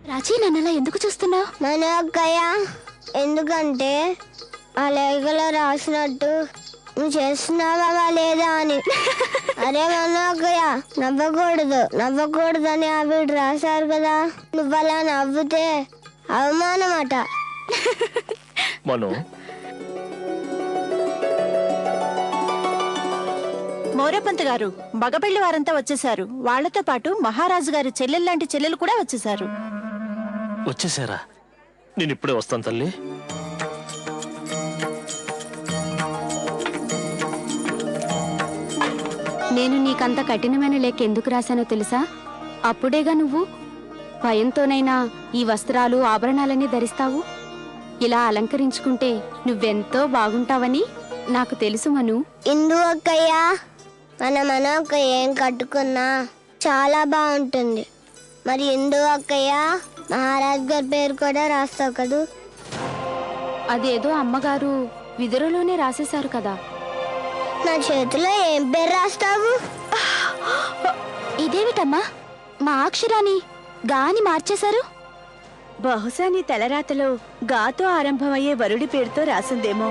రాజీ, నన్నలా ఎందుకు చూస్తున్నావు? మన అక్కయ్య, ఎందుకంటే ఆ లేఖలో రాసినట్టు నువ్వు చేస్తున్నావా లేదా అని. అరే మన అక్కయ్య, నవ్వకూడదని ఆవిడ రాశారు కదా, నువ్వు అలా నవ్వుతే అవమానమాట. మోరపంత్ గారు, మగపెళ్లి వారంతా వచ్చేశారు. వాళ్లతో పాటు మహారాజు గారి చెల్లెల్లాంటి చెల్లెలు కూడా వచ్చేశారు. వచ్చేసారా? నేను ఇప్పుడే వస్తాను తల్లి. నేను నీకంత కఠినమైన లేఖ ఎందుకు రాశానో తెలుసా? అప్పుడేగా నువ్వు భయంతోనైనా ఈ వస్త్రాలు ఆభరణాలన్నీ ధరిస్తావు. ఇలా అలంకరించుకుంటే నువ్వెంతో బాగుంటావని నాకు తెలుసు మను. ఇందు అక్కయ్య, మన అక్క ఏం కట్టుకున్నా చాలా బాగుంటుంది. మరి ఇందు అక్కయ్య, మహారాజ్ గారి పేరు కూడా రాస్తావు కదూ? అదేదో అమ్మగారు విదురులోనే రాసేశారు కదా. నా చేతిలో ఏం పేరు రాస్తావు? ఇదేమిటమ్మా, మా అక్షరాన్ని గాని మార్చేశారు? బహుశా నీ తలరాతలో గాతో ఆరంభమయ్యే వరుడి పేరుతో రాసిందేమో.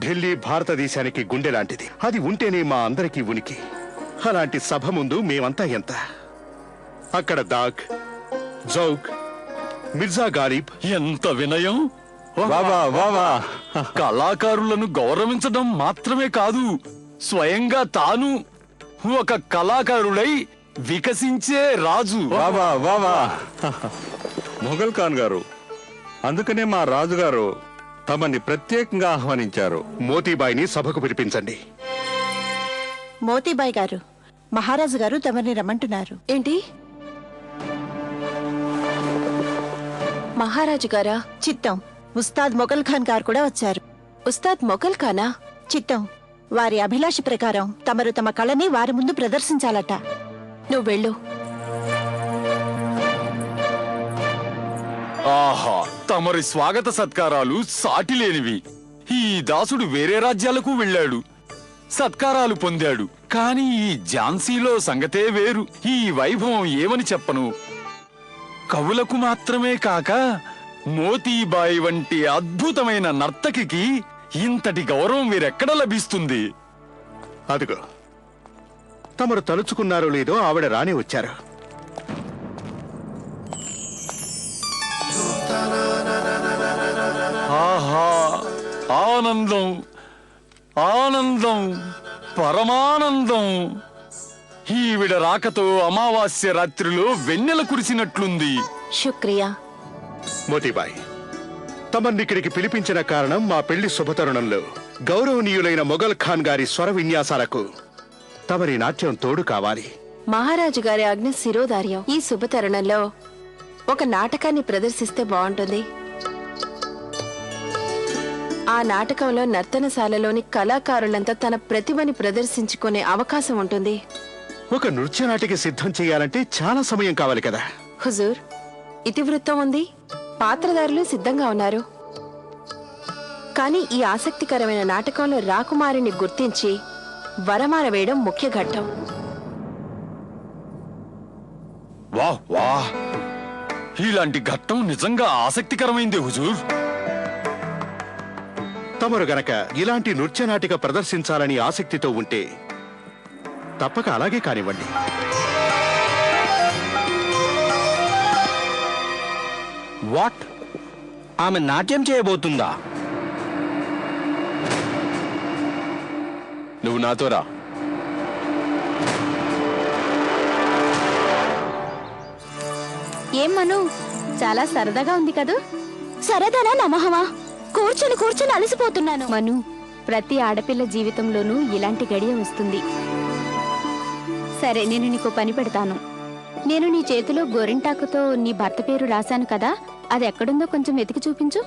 ఢిల్లీ భారతదేశానికి గుండె లాంటిది. అది ఉంటేనే మా అందరికీ ఉనికి. అలాంటి సభ ముందు మేమంతా ఎంత? అక్కడ దాగ్, జౌక్, మిర్జా గాలిబ్. ఎంత వినయం! కళాకారులను గౌరవించడం మాత్రమే కాదు, స్వయంగా తాను ఒక కళాకారుడై వికసించే రాజు. మొఘల్ ఖాన్ గారు, అందుకనే మా రాజుగారు తమని ప్రత్యేకంగా ఆహ్వానించారు. మోతీబాయిని సభకు పిలిపించండి. మోతీబాయి గారు, మహారాజు గారు తమని రమ్మంటున్నారు. ఏంటి? మహారాజు గారా? చిత్తం. ఉస్తాద్ మొఘల్ ఖాన్ గారు కూడా వచ్చారు. ఉస్తాద్ మొఘల్ ఖానా? చిత్తం. వారి అభిలాష ప్రకారం తమరు తమ కళని వారి ముందు ప్రదర్శించాలట. నువ్వు వెళ్ళు. ఆహా, తమరి స్వాగత సత్కారాలు సాటిలేనివి. ఈ దాసుడు వేరే రాజ్యాలకు వెళ్ళాడు, సత్కారాలు పొందాడు. కాని ఈ ఝాన్సీలో సంగతే వేరు. ఈ వైభవం ఏమని చెప్పను. కవులకు మాత్రమే కాక మోతీబాయి వంటి అద్భుతమైన నర్తకికి ఇంతటి గౌరవం వీరెక్కడ లభిస్తుంది? అదిగో, తమరు తలుచుకున్నారో లేదో ఆవిడ రాని వచ్చారు. ఆహా, ఆనందం, ఆనందం, పరమానందం. ఈవిడ రాకతో అమావాస్య రాత్రిలో వెన్నెల కురిసినట్లుంది. శుక్రియా. మోతీబాయి, తమన్నిక్కడికి పిలిపించిన కారణం మా పెళ్లి శుభతరుణంలో గౌరవనీయులైన మొఘల్ ఖాన్ గారి స్వర విన్యాసాలకు తమరి నాట్యం తోడు కావాలి. మహారాజు గారి ఆజ్ఞ శిరోధార్యం. ఈ శుభతరుణంలో ఒక నాటకాన్ని ప్రదర్శిస్తే బాగుంటుంది. ఆ నాటకంలో నర్తనశాలలోని కళాకారులంతా తన ప్రతిభని ప్రదర్శించుకునే అవకాశం ఉంటుంది. ఒక నృత్యనాటికి సిద్ధం చేయాలంటే చాలా సమయం కావాలి కదా. హుజూర్, ఇతివృత్తం ఉంది, పాత్రధారులు సిద్ధంగా ఉన్నారు. కానీ ఈ ఆసక్తికరమైన నాటకంలో రాకుమారిని గుర్తించి వరమాల వేయడం ముఖ్య ఘట్టం. వాహ్ వాహ్, ఇలాంటి ఘట్టం నిజంగా ఆసక్తికరమైంది హుజూర్. తమరు గనక ఇలాంటి నృత్యనాటిక ప్రదర్శించాలని ఆసక్తితో ఉంటే తప్పక అలాగే కానివ్వండి. వాట్? ఆమె నాట్యం చేయబోతుందా? నువ్వు నాతో రా. ఏం మను, చాలా సరదాగా ఉంది కదూ? సరదానా నమహమా? కూర్చొని కూర్చొని అలసిపోతున్నాను. మను, ప్రతి ఆడపిల్ల జీవితంలోనూ ఇలాంటి గడియ వస్తుంది. సరే, నేను నీకు పని పెడతాను. నేను నీ చేతిలో గోరింటాకుతో నీ భర్త పేరు రాశాను కదా, అది ఎక్కడుందో కొంచెం వెతికి చూపించు.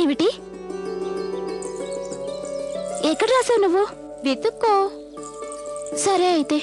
ఏమిటి? ఎక్కడ రాసావు నువ్వు? వెతుక్కో. సరే అయితే.